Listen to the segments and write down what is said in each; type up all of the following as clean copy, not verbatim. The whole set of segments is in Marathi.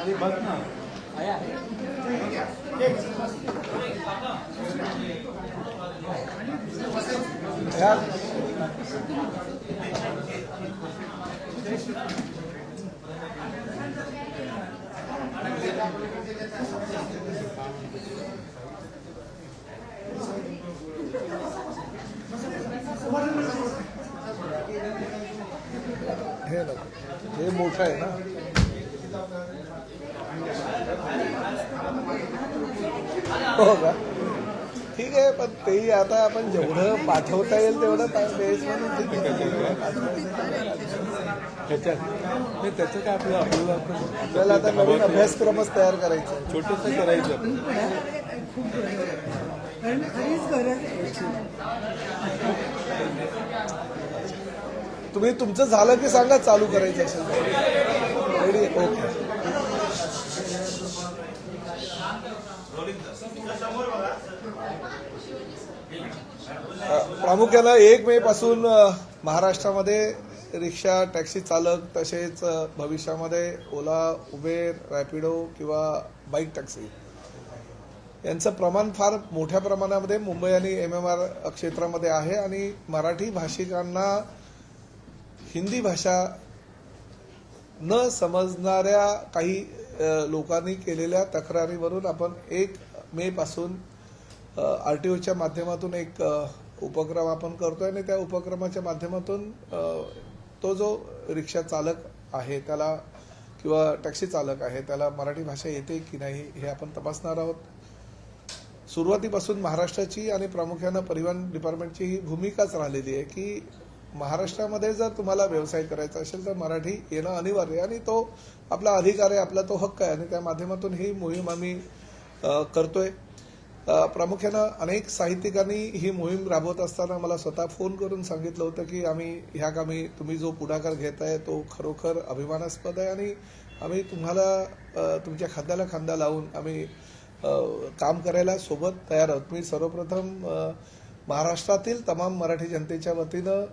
हे मोठं आहे ना. हो का? ठीक आहे, पण तेही आता आपण जेवढं पाठवता येईल तेवढं बेस म्हणून त्याचं काय आपल्याला आता नवीन अभ्यासक्रमच तयार करायचा, छोटंसं करायचं. तुम्ही तुमचं झालं की सांगा, चालू करायचं असेल रेडी. ओके. प्रामुख्यानं 1 मे पासून महाराष्ट्रामध्ये रिक्षा, टॅक्सी चालक तसेच भविष्यामध्ये ओला, उबेर, रॅपिडो किंवा बाईक टॅक्सी यांचं प्रमाण फार मोठ्या प्रमाणामध्ये मुंबई आणि MMR क्षेत्रामध्ये आहे. आणि मराठी भाषिकांना हिंदी भाषा न समजणाऱ्या काही लोकांनी केलेल्या तक्रारीवरून आपण 1 मे पासून RTOच्या माध्यमातून एक उपक्रम आपण करतोय. आणि त्या उपक्रमाच्या माध्यमातून तो जो रिक्षा चालक आहे त्याला किंवा टॅक्सी चालक आहे त्याला मराठी भाषा येते की नाही हे आपण तपासणार आहोत. सुरुवातीपासून महाराष्ट्राची आणि प्रामुख्यानं परिवहन डिपार्टमेंटची ही भूमिकाच राहिलेली आहे की महाराष्ट्रामध्ये जर तुम्हाला व्यवसाय करायचा असेल तर मराठी येणं अनिवार्य आहे आणि तो आपला अधिकार आहे, आपला तो हक्क आहे. आणि त्या माध्यमातून ही मोहीम आम्ही करतोय. प्रामुख्यानं अनेक साहित्यिकांनी ही मोहीम राबवत असताना मला स्वतः फोन करून सांगितलं होतं की आम्ही ह्या कामी तुम्ही जो पुढाकार घेताय तो खरोखर अभिमानास्पद आहे आणि आम्ही तुम्हाला तुमच्या खांद्याला खांदा लावून आम्ही काम करायला सोबत तयार आहोत. मी सर्वप्रथम महाराष्ट्रातील तमाम मराठी जनतेच्या वतीनं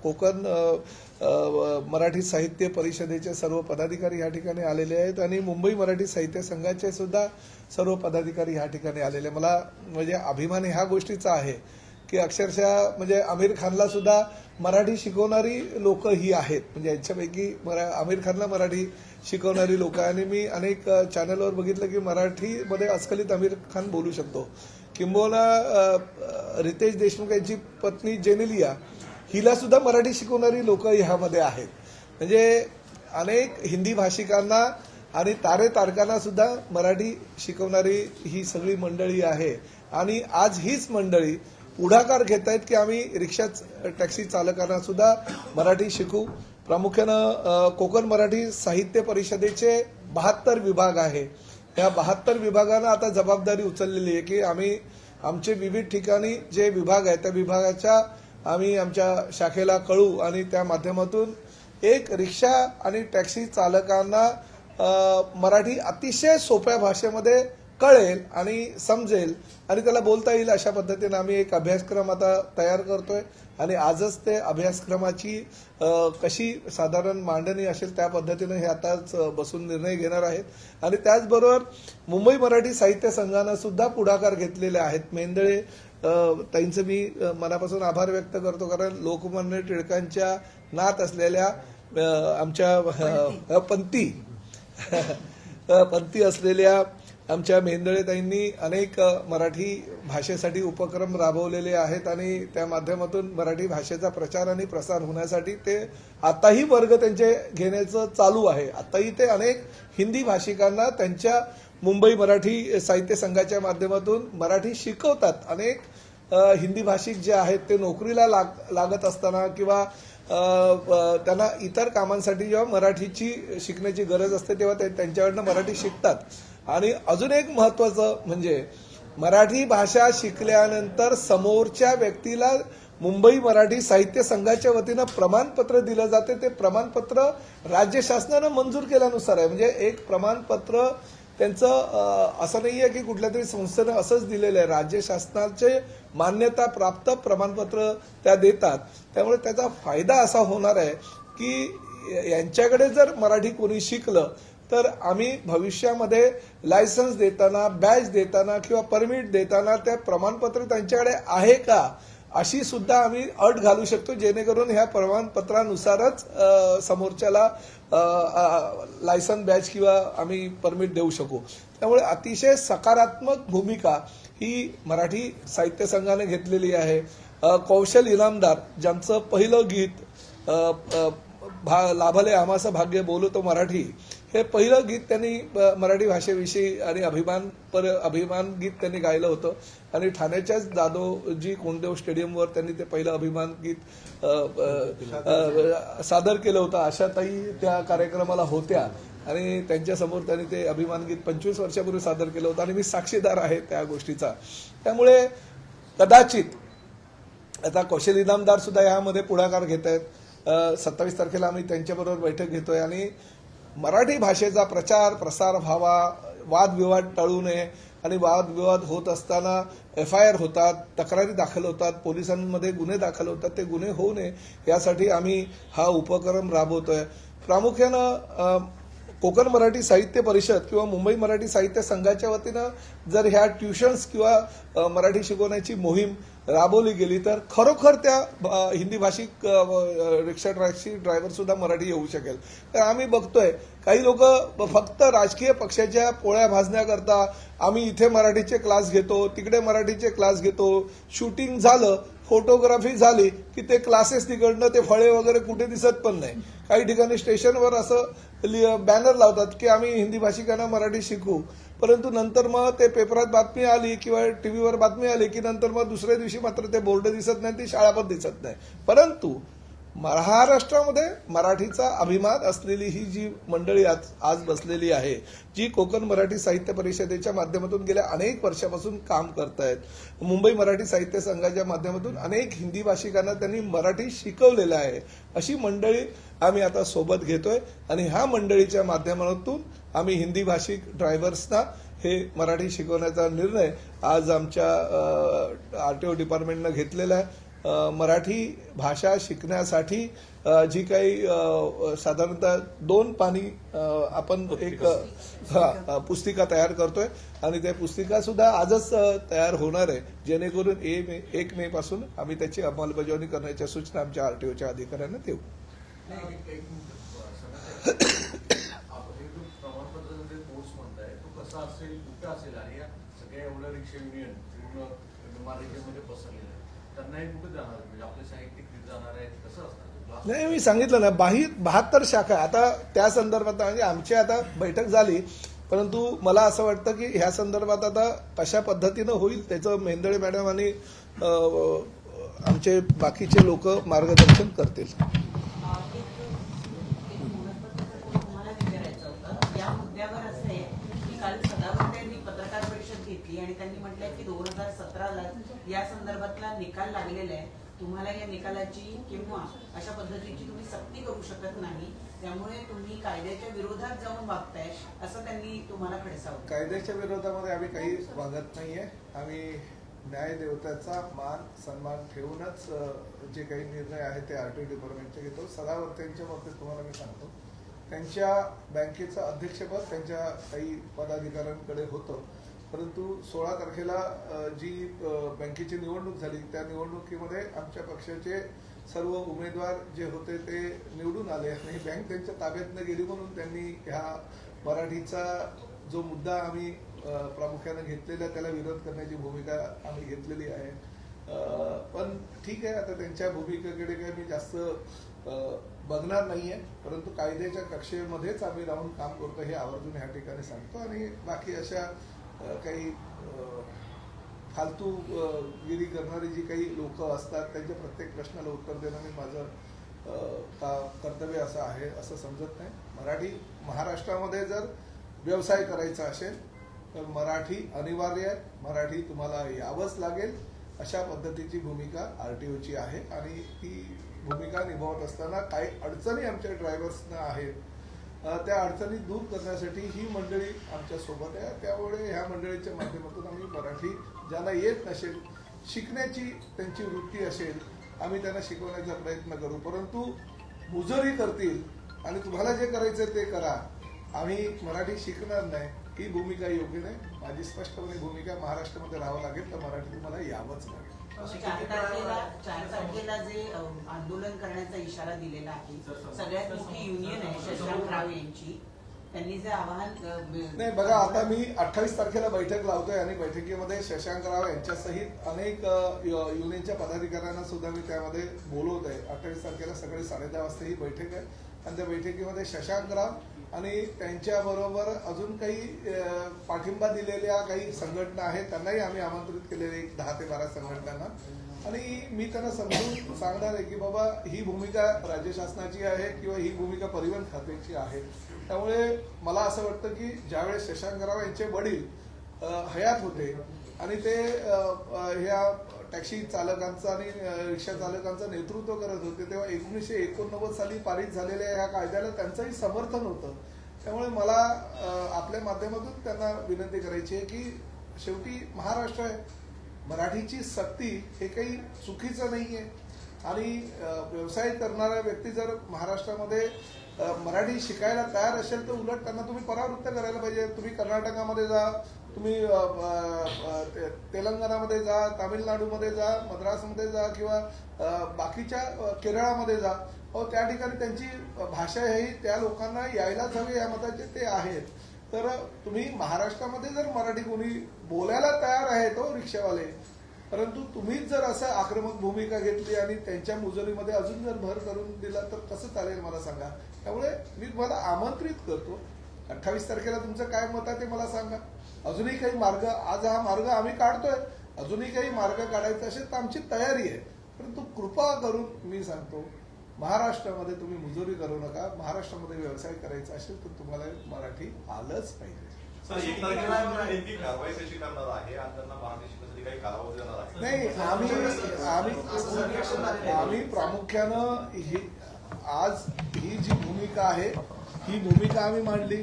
कोकण मराठी साहित्य परिषदेचे सर्व पदाधिकारी या ठिकाणी आलेले आहेत आणि मुंबई मराठी साहित्य संघाचे सुद्धा सर्व पदाधिकारी या ठिकाणी आलेले. मला म्हणजे अभिमान ह्या गोष्टीचा आहे की अक्षरशः म्हणजे आमिर खानला सुद्धा मराठी शिकवणारी लोक ही आहेत. म्हणजे यांच्यापैकी आमिर खानला मराठी शिकवणारी लोक. आणि मी अनेक चॅनलवर बघितलं की मराठीमध्ये अस्खलित आमिर खान बोलू शकतो. किंबहुना रितेश देशमुख यांची पत्नी जेनेलिया हिला सुद्धा मराठी शिकवणारी लोक ह्यामध्ये आहेत. म्हणजे अनेक हिंदी भाषिकांना आणि तारे तारकांना सुद्धा मराठी शिकवणारी ही सगळी मंडळी आहे. आणि आज हीच मंडळी पुढाकार घेत आहेत की आम्ही रिक्षा टॅक्सी चालकांना सुद्धा मराठी शिकू. प्रामुख्यानं कोकण मराठी साहित्य परिषदेचे 72 विभाग आहे. या 72 विभागांना आता जबाबदारी उचललेली आहे की आम्ही आमचे विविध ठिकाणी जे विभाग आहेत त्या विभागाच्या आम्ही आमच्या शाखेला कळू आणि त्या माध्यमातून एक रिक्षा आणि टॅक्सी चालकांना मराठी अतिशय सोप्या भाषेमध्ये कळेल आणि समजेल आणि त्याला बोलता येईल अशा पद्धतीने आम्ही एक अभ्यासक्रम आता तयार करतोय. आणि आजच ते अभ्यासक्रमाची कशी साधारण मांडणी असेल त्या पद्धतीने हे आताच बसून निर्णय घेणार आहेत. आणि त्याचबरोबर मुंबई मराठी साहित्य संघानं सुद्धा पुढाकार घेतलेले आहेत. मेंदळे ताईंचं मी मनापासून आभार व्यक्त करतो कारण लोकमान्य टिळकांच्या नात असलेल्या आमच्या पंथी असलेल्या आमच्या मेंदळेताईंनी अनेक मराठी भाषेसाठी उपक्रम राबवलेले आहेत आणि त्या माध्यमातून मराठी भाषेचा प्रचार आणि प्रसार होण्यासाठी ते आताही वर्ग त्यांचे घेण्याचं चालू आहे. आताही ते अनेक हिंदी भाषिकांना त्यांच्या मुंबई मराठी साहित्य संघाच्या माध्यमातून मराठी शिकवतात. अनेक हिंदी भाषिक जे आहेत ते नोकरीला लागत असताना किंवा त्यांना इतर कामांसाठी जेव्हा मराठीची शिकण्याची गरज असते तेव्हा ते त्यांच्याकडनं मराठी शिकतात. आणि अजून एक महत्वाचं म्हणजे मराठी भाषा शिकल्यानंतर समोरच्या व्यक्तीला मुंबई मराठी साहित्य संघाच्या वतीनं प्रमाणपत्र दिलं जाते. ते प्रमाणपत्र राज्य शासनानं मंजूर केल्यानुसार आहे. म्हणजे एक प्रमाणपत्र त्यांचं असं नाहीये की कुठल्या तरी संस्थेनं असंच दिलेलं आहे. राज्य शासनाचे मान्यता प्राप्त प्रमाणपत्र त्या देतात. त्यामुळे त्याचा फायदा असा होणार आहे की यांच्याकडे जर मराठी कोणी शिकलं तर आम्ही भविष्यामध्ये लायसन्स देताना, बॅच देताना किंवा परमिट देताना त्या प्रमाणपत्र त्यांच्याकडे आहे का अशी सुद्धा आम्ही अट घालू शकतो, जेणेकरून ह्या प्रमाणपत्रानुसारच समोरच्याला लायसन बॅच किंवा आम्ही परमिट देऊ शकू. त्यामुळे अतिशय सकारात्मक भूमिका ही मराठी साहित्य संघाने घेतलेली आहे. कौशल इनामदार ज्यांचं पहिलं गीत लाभले आम्हाचं भाग्य बोलतो मराठी, हे पहिलं गीत त्यांनी मराठी भाषेविषयी आणि अभिमान गीत त्यांनी गायलं होतं आणि ठाण्याच्याच दादोजी कोंडदेव स्टेडियमवर त्यांनी ते पहिलं अभिमान गीत सादर केलं होतं. आशाताई त्या कार्यक्रमाला होत्या आणि त्यांच्यासमोर त्यांनी ते अभिमान गीत 25 वर्षापूर्वी सादर केलं होतं आणि मी साक्षीदार आहे त्या गोष्टीचा. त्यामुळे कदाचित आता कौशल इनामदार सुद्धा यामध्ये पुढाकार घेत आहेत. 27 तारखेला आम्ही त्यांच्याबरोबर बैठक घेतोय आणि मराठी भाषेचा प्रचार प्रसार व्हावा, वादविवाद टाळू नये आणि वादविवाद होत असताना FIR होतात, तक्रारी दाखल होतात, पोलिसांमध्ये गुन्हे दाखल होतात, ते गुन्हे होऊ नये यासाठी आम्ही हा उपक्रम राबवतोय. प्रामुख्यानं कोकण मराठी साहित्य परिषद किंवा मुंबई मराठी साहित्य संघाच्या वतीनं जर ह्या ट्युशन्स किंवा मराठी शिकवण्याची मोहीम राबवली गेली तर खरोखर त्या हिंदी भाषिक रिक्षा टॅक्सी ड्रायव्हर सुद्धा मराठी येऊ शकेल. तर आम्ही बघतोय काही लोक फक्त राजकीय पक्षाच्या पोळ्या भाजण्याकरता आम्ही इथे मराठीचे क्लास घेतो, तिकडे मराठीचे क्लास घेतो, शूटिंग झालं, फोटोग्राफी झाली की ते क्लासेस तिकडनं ते फळे वगैरे कुठे दिसत पण नाही. काही ठिकाणी स्टेशनवर असं बॅनर लावतात की आम्ही हिंदी भाषिकांना मराठी शिकवू, परंतु नंतर मग ते पेपरात बातमी आली किंवा टीव्हीवर बातमी आली की नंतर मग दुसऱ्या दिवशी मात्र ते बोर्ड दिसत नाही, ती शाळा पण दिसत नाही. परंतु महाराष्ट्रामध्ये मराठीचा अभिमान असलेली ही जी मंडळी आज बसलेली आहे, जी कोकण मराठी साहित्य परिषदेच्या माध्यमातून गेल्या अनेक वर्षापासून काम करतायत, मुंबई मराठी साहित्य संघाच्या माध्यमातून अनेक हिंदी भाषिकांना त्यांनी मराठी शिकवलेलं आहे, अशी मंडळी आम्ही आता सोबत घेतोय आणि ह्या मंडळीच्या माध्यमातून आम्ही हिंदी भाषिक ड्रायव्हर्सना हे मराठी शिकवण्याचा निर्णय आज आमच्या RTO डिपार्टमेंटनं घेतलेला आहे. मराठी भाषा शिकण्यासाठी जी काही साधारणतः 2 पानी आपण एक पुस्तिका तयार करतोय आणि त्या पुस्तिका सुद्धा आजच तयार होणार आहे, जेणेकरून 1 मे पासून आम्ही त्याची अंमलबजावणी करण्याच्या सूचना आमच्या RTOच्या अधिकाऱ्यांना देऊ. असेल कुठं असेल आणि या सगळ्या एवढ्या रिक्षा युनियन पूर्ण महाराष्ट्रामध्ये पसरलेलं आहे, त्यांनाही कुठे जाणार, म्हणजे आपले साहित्यिक जाणार आहेत, कसं असणार? नाही, मी सांगितलं ना, 72 शाखा आता त्या संदर्भात म्हणजे आमची आता बैठक झाली, परंतु मला असं वाटतं की ह्या संदर्भात आता कशा पद्धतीनं होईल त्याचं मेंदळे मॅडम आणि आमचे बाकीचे लोक मार्गदर्शन करतील. काल सदावर्ते यांनी पत्रकार परिषद घेतली आणि त्यांनी म्हटलंय की 2017ला या संदर्भातला निकाल लागलेला आहे, तुम्हाला या निकालाची किंवा अशा पद्धतीची तुम्ही सक्ती करू शकत नाही, त्यामुळे तुम्ही कायद्याच्या विरोधात जाऊन वागताय असं त्यांनी तुम्हाला खडसावलं. कायद्याच्या विरोधामध्ये आम्ही काही वागत नाहीये. आम्ही न्यायदेवताचा मान सन्मान ठेवूनच जे काही निर्णय आहेत ते RTO डिपार्टमेंटचे घेतो. सदावर्तेंच्या बाबतीत तुम्हाला मी सांगतो, त्यांच्या बँकेचं अध्यक्षपद त्यांच्या काही पदाधिकाऱ्यांकडे होतं, परंतु 16 तारखेला जी बँकेची निवडणूक झाली त्या निवडणुकीमध्ये आमच्या पक्षाचे सर्व उमेदवार जे होते ते निवडून आले आणि बँक त्यांच्या ताब्यातनं गेली, म्हणून त्यांनी ह्या मराठीचा जो मुद्दा आम्ही प्रामुख्याने घेतलेला त्याला विरोध करण्याची भूमिका आम्ही घेतलेली आहे. पण ठीक आहे, आता त्यांच्या भूमिकेकडे काही मी जास्त बघणार नाहीये, परंतु कायद्याच्या कक्षेमध्येच आम्ही राहून काम करतो हे आवर्जून ह्या ठिकाणी सांगतो. आणि बाकी अशा काही फालतू गिरी करणारी जी काही लोक असतात त्यांच्या प्रत्येक प्रश्नाला उत्तर देणं मी माझं कर्तव्य असं आहे असं समजत नाही. मराठी महाराष्ट्रामध्ये जर व्यवसाय करायचा असेल तर मराठी अनिवार्य आहे, मराठी तुम्हाला यावंच लागेल, अशा पद्धतीची भूमिका RTOची आहे आणि ती भूमिका निभावत असताना काही अडचणी आमच्या ड्रायव्हर्सना आहेत, त्या अडचणी दूर करण्यासाठी ही मंडळी आमच्या सोबत आहे. त्यामुळे ह्या मंडळीच्या माध्यमातून आम्ही मराठी ज्यांना येत नसेल, शिकण्याची त्यांची वृत्ती असेल, आम्ही त्यांना शिकवण्याचा प्रयत्न करू, परंतु मुजोरी करतील आणि तुम्हाला जे करायचं ते करा आम्ही मराठी शिकणार नाही ही भूमिका योग्य नाही. माझी स्पष्टपणे भूमिका महाराष्ट्रामध्ये राहावं लागेल तर मराठी तुम्हाला यावंच लागेल. 4 तारखेला जे आंदोलन करण्याचा इशारा दिलेला आहे, सगळ्यात मोठी युनियन आहे शशांक राव यांची, त्यांनी जे आवाहन नाही बघा, आता मी 28 तारखेला बैठक लावतोय आणि बैठकीमध्ये शशांकराव यांच्यासहित अनेक युनियनच्या पदाधिकाऱ्यांना सुद्धा मी त्यामध्ये बोलवत आहे. 28 तारखेला सकाळी 10:30 वाजता ही बैठक आहे आणि त्या बैठकीमध्ये शशांकराव आणि त्यांच्याबरोबर अजून काही पाठिंबा दिलेल्या काही संघटना आहेत त्यांनाही आम्ही आमंत्रित केलेले 10 ते 12 संघटनांना. आणि मी त्यांना समजून सांगणार आहे की बाबा ही भूमिका राज्य शासनाची आहे किंवा ही भूमिका परिवहन खात्याची आहे. त्यामुळे मला असं वाटतं की ज्यावेळेस शशांकराव यांचे वडील हयात होते आणि ते ह्या टॅक्सी चालकांचं आणि रिक्षा चालकांचं नेतृत्व करत होते तेव्हा 1989 साली पारित झालेल्या ह्या कायद्याला त्यांचंही समर्थन होतं. त्यामुळे मला आपल्या माध्यमातून त्यांना विनंती करायची आहे की शेवटी महाराष्ट्र आहे, मराठीची सक्ती हे काही चुकीचं नाही आहे आणि व्यवसाय करणारा व्यक्ती जर महाराष्ट्रामध्ये मराठी शिकायला तयार असेल तर उलट त्यांना तुम्ही परावृत्त करायला पाहिजे. तुम्ही कर्नाटकामध्ये जा, तुम्ही तेलंगणामध्ये जा, तामिळनाडूमध्ये जा, मद्रासमध्ये जा किंवा बाकीच्या केरळामध्ये जा, त्या ठिकाणी त्यांची भाषा ही त्या लोकांना यायलाच हवी या मताचे ते आहेत. तर तुम्ही महाराष्ट्रामध्ये जर मराठी कोणी बोलायला तयार आहे तो रिक्षावाले, परंतु तुम्हीच जर असं आक्रमक भूमिका घेतली आणि त्यांच्या मुजरीमध्ये अजून जर भर करून दिला तर कसं चालेल मला सांगा. त्यामुळे मी तुम्हाला आमंत्रित करतो, 28 तारखेला तुमचं काय मत आहे ते मला सांगा. अजूनही काही मार्ग, आज हा मार्ग आम्ही काढतोय, अजूनही काही मार्ग काढायचे असेल तर आमची तयारी आहे. परंतु कृपा करून मी सांगतो, महाराष्ट्रामध्ये तुम्ही मुजोरी करू नका. महाराष्ट्रामध्ये व्यवसाय करायचा असेल तर तुम्हाला मराठी आलंच पाहिजे. नाही, आम्ही प्रामुख्यानं आज ही जी भूमिका आहे ही भूमिका आम्ही मांडली.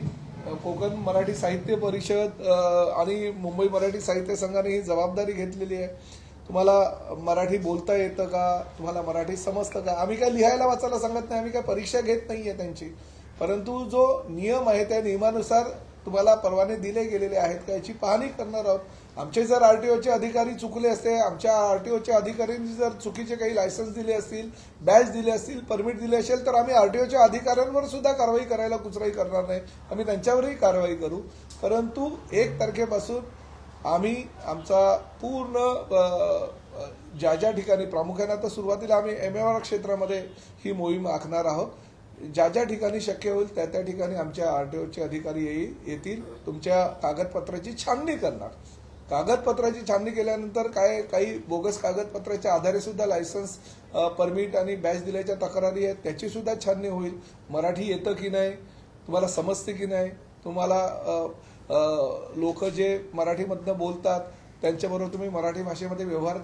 कोकण मराठी साहित्य परिषद आणि मुंबई मराठी साहित्य संघाने ही जबाबदारी घेतलेली आहे. तुम्हाला मराठी बोलता येतं का, तुम्हाला मराठी समजतं का. आम्ही काय लिहायला वाचायला सांगत नाही, आम्ही काय परीक्षा घेत नाहीये त्यांची, परंतु जो नियम आहे त्या नियमानुसार तुम्हाला परवाने दिले गेलेले आहेत का याची पाहणी करणार आहोत. आमचे जर आरटीओचे अधिकारी चुकले असते, आमच्या आरटीओच्या अधिकाऱ्यांनी जर चुकीचे काही लायसन्स दिले असतील, बॅच दिले असतील, परमिट दिले असेल तर आम्ही आरटीओच्या अधिकाऱ्यांवर सुद्धा कारवाई करायला कुचराई करणार नाही, आम्ही त्यांच्यावरही कारवाई करू. परंतु 1 तारखेपासून आम्ही आमचा पूर्ण ज्या ज्या ठिकाणी प्रामुख्याने आता सुरुवातीला आम्ही MMR क्षेत्रामध्ये ही मोहीम आखणार आहोत. ज्या ज्या ठिकाणी शक्य होईल त्या त्या ठिकाणी आमच्या आरटीओचे अधिकारी येतील, तुमच्या कागदपत्राची छाननी करणार. कागदपत्राची छाननी केल्यानंतर काही बोगस कागदपत्राच्या आधारे सुद्धा लायसन्स, परमिट आणि बॅच दिल्याच्या तक्रारी आहेत, त्याची सुद्धा छाननी होईल. मराठी येतं की नाही, तुम्हाला समजते की नाही, तुम्हाला लोक जे मराठीमधनं बोलतात त्यांच्याबरोबर तुम्ही मराठी भाषेमध्ये व्यवहार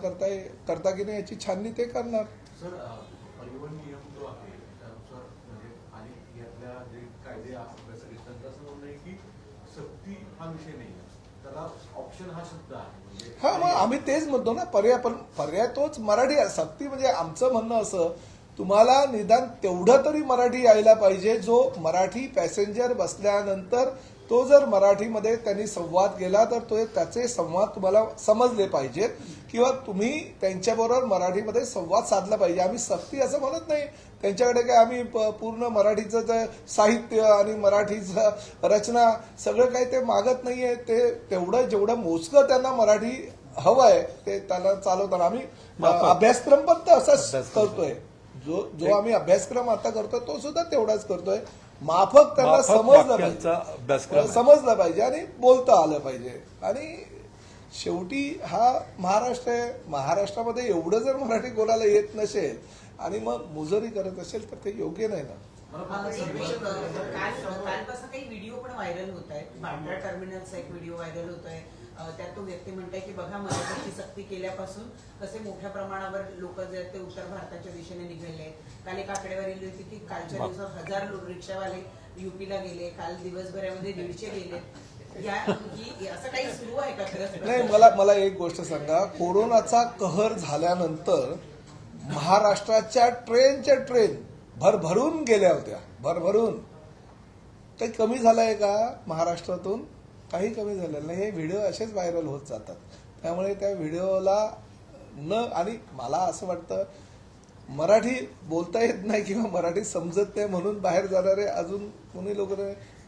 करता की नाही याची छाननी ते करणार. सर, परिवहन नियम जो आहे त्यानुसार म्हणजे आणि यातल्या जे कायदे अभ्यासक आहेत त्यांचं असं म्हणणं आहे की सक्ती हा विषय नाही, त्याला ऑप्शन हा शब्द आहे. हा, मग आम्ही तेच म्हणतो ना, पर्याय तोच मराठी. सक्ती म्हणजे आमचं म्हणणं असं, तुम्हाला निदान तेवढं तरी मराठी यायला पाहिजे जो मराठी पॅसेंजर बसल्यानंतर तो जर मराठीमध्ये त्यांनी संवाद केला तर त्याचे संवाद तुम्हाला समजले पाहिजेत किंवा तुम्ही त्यांच्याबरोबर मराठीमध्ये संवाद साधला पाहिजे. आम्ही सक्ती असं म्हणत नाही त्यांच्याकडे, काय आम्ही पूर्ण मराठीचं साहित्य आणि मराठीचं रचना सगळं काही ते मागत नाहीये. ते तेवढं जेवढं मोजकं त्यांना मराठी हवं आहे ते त्याला चालवताना आम्ही अभ्यासक्रम पण असाच करतोय. जो आम्ही अभ्यासक्रम आता करतोय तो सुद्धा तेवढाच करतोय. माफक त्यांना समजलं पाहिजे आणि बोलता आलं पाहिजे. आणि शेवटी हा महाराष्ट्र आहे, महाराष्ट्रामध्ये एवढं जर मराठी बोलायला येत नसेल आणि मग मुजोरी करत असेल तर ते योग्य नाही ना. कालपासून काही व्हिडिओ पण व्हायरल होत आहेत. बांद्रा टर्मिनलचा एक व्हिडिओ व्हायरल होतोय, त्यात तो व्यक्ती म्हणताय की बघा मराठीची सक्ती केल्यापासून कसे मोठ्या प्रमाणावर लोक जे आहेत ते उत्तर भारताच्या दिशेने निघाले आहेत. काल एक आकडेवारी दिली होती की कालच्या दिवसात 1000 रिक्षावाले युपीला गेले, काल दिवसभरामध्ये 150 गेले. असं काही सुरू आहे का खरंच? नाही, मला एक गोष्ट सांगा, कोरोनाचा कहर झाल्यानंतर महाराष्ट्राच्या ट्रेन भरभरून गेल्या होत्या, भरभरून. काही कमी झालंय का महाराष्ट्रातून? काही कमी झालेलं नाही. हे व्हिडिओ असेच व्हायरल होत जातात. त्यामुळे त्या व्हिडिओला आणि मला असं वाटतं मराठी बोलता येत नाही किंवा मराठी समजत नाही म्हणून बाहेर जाणारे अजून कोणी लोक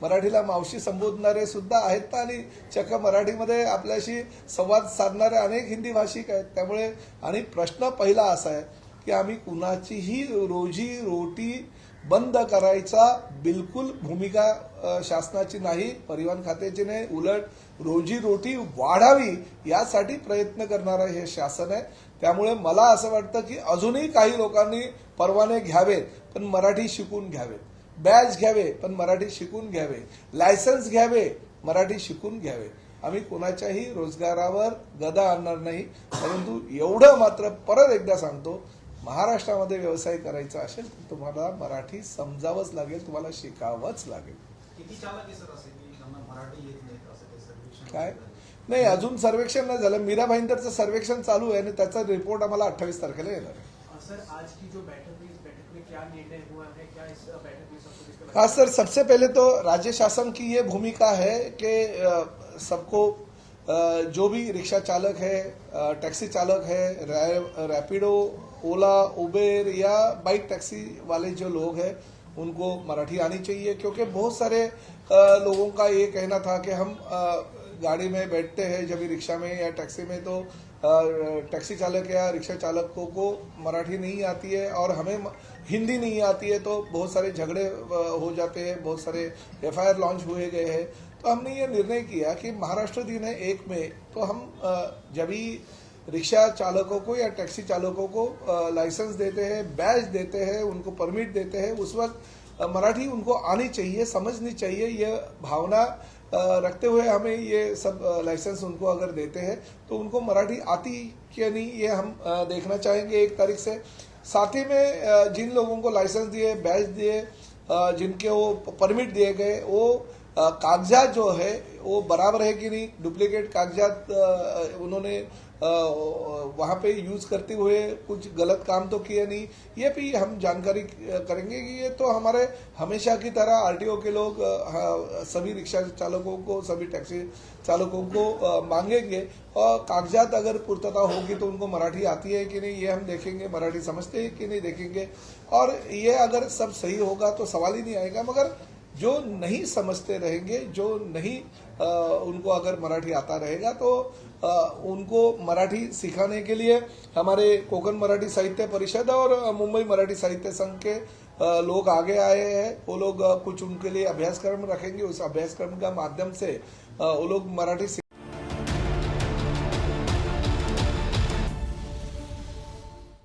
मराठीला मावशी संबोधणारे सुद्धा आहेत आणि चक्क मराठीमध्ये आपल्याशी संवाद साधणारे अनेक हिंदी भाषिक आहेत. त्यामुळे आणि प्रश्न पहिला असा आहे की आम्ही कुणाचीही रोजी रोटी बंद करायचा बिलकुल भूमिका शासनाची नाही, परिवहन खात्याची नाही. उलट रोजी रोटी वाढावी यासाठी प्रयत्न करणारं हे शासन आहे. त्यामुळे मला असं वाटतं की अजूनही काही लोकांनी परवाने घ्यावेत पण मराठी शिकून घ्यावेत, बॅच घ्यावे पण मराठी शिकून घ्यावे, लायसन्स घ्यावे, मराठी शिकून घ्यावे. आम्ही कोणाच्याही रोजगारावर गदा आणणार नाही. परंतु एवढं मात्र परत एकदा सांगतो, महाराष्ट्रामध्ये व्यवसाय करायचा असेल तर तुम्हाला मराठी समजावंच लागेल, तुम्हाला शिकावंच लागेल. किती चालक आहे सर असे की ज्यांना मराठी येत नाही असं ते सर्वेक्षण काय नाही, अजून सर्वेक्षण नाही झालं. मीरा भाईंदरचं सर्वेक्षण चालू आहे आणि त्याचा रिपोर्ट आम्हाला 28 तारखेला येणार आहे. सर आज की जो बैठक हुई इस बैठक में क्या निर्णय हुआ है, क्या इस बैठक में सबको discuss हाँ सर, सबसे पहले तो राज्य शासन की ये भूमिका है कि सबको जो भी रिक्शा चालक है, टैक्सी चालक है, रैपिडो, ओला, उबेर या बाइक टैक्सी वाले जो लोग हैं उनको मराठी आनी चाहिए. क्योंकि बहुत सारे लोगों का ये कहना था कि हम गाड़ी में बैठते हैं जब भी रिक्शा में या टैक्सी में तो टैक्सी चालक या रिक्शा चालकों को मराठी नहीं आती है और हमें हिंदी नहीं आती है, तो बहुत सारे झगड़े हो जाते हैं, बहुत सारे FIR लॉन्च हुए गए हैं. तो हमने ये निर्णय किया कि महाराष्ट्र दिन है 1 मई, तो हम जब भी रिक्शा चालकों को या टैक्सी चालकों को लाइसेंस देते हैं, बैच देते हैं, उनको परमिट देते हैं, उस वक्त मराठी उनको आनी चाहिए, समझनी चाहिए. ये भावना रखते हुए हमें ये सब लाइसेंस उनको अगर देते हैं तो उनको मराठी आती कि नहीं ये हम देखना चाहेंगे 1 तारीख से. साथ ही में जिन लोगों को लाइसेंस दिए, बैच दिए, जिनके वो परमिट दिए गए, वो कागजात जो है वो बराबर है कि नहीं, डुप्लीकेट कागजात उन्होंने वहाँ पे यूज करते हुए कुछ गलत काम तो किए नहीं, ये भी हम जानकारी करेंगे. कि ये तो हमारे हमेशा की तरह RTO के लोग सभी रिक्शा चालकों को, सभी टैक्सी चालकों को मांगेंगे और कागजात अगर पूर्तता होगी तो उनको मराठी आती है कि नहीं ये हम देखेंगे, मराठी समझते हैं कि नहीं देखेंगे. और ये अगर सब सही होगा तो सवाल ही नहीं आएगा. मगर जो नहीं समझते रहेंगे, जो नहीं उनको अगर मराठी आता रहेगा तो उनको मराठी सिखाने के लिए हमारे कोकण मराठी साहित्य परिषद और मुंबई मराठी साहित्य संघ के लोग आगे आए हैं. वो लोग कुछ उनके लिए अभ्यासक्रम रखेंगे. उस अभ्यासक्रम का माध्यम से वो लोग मराठी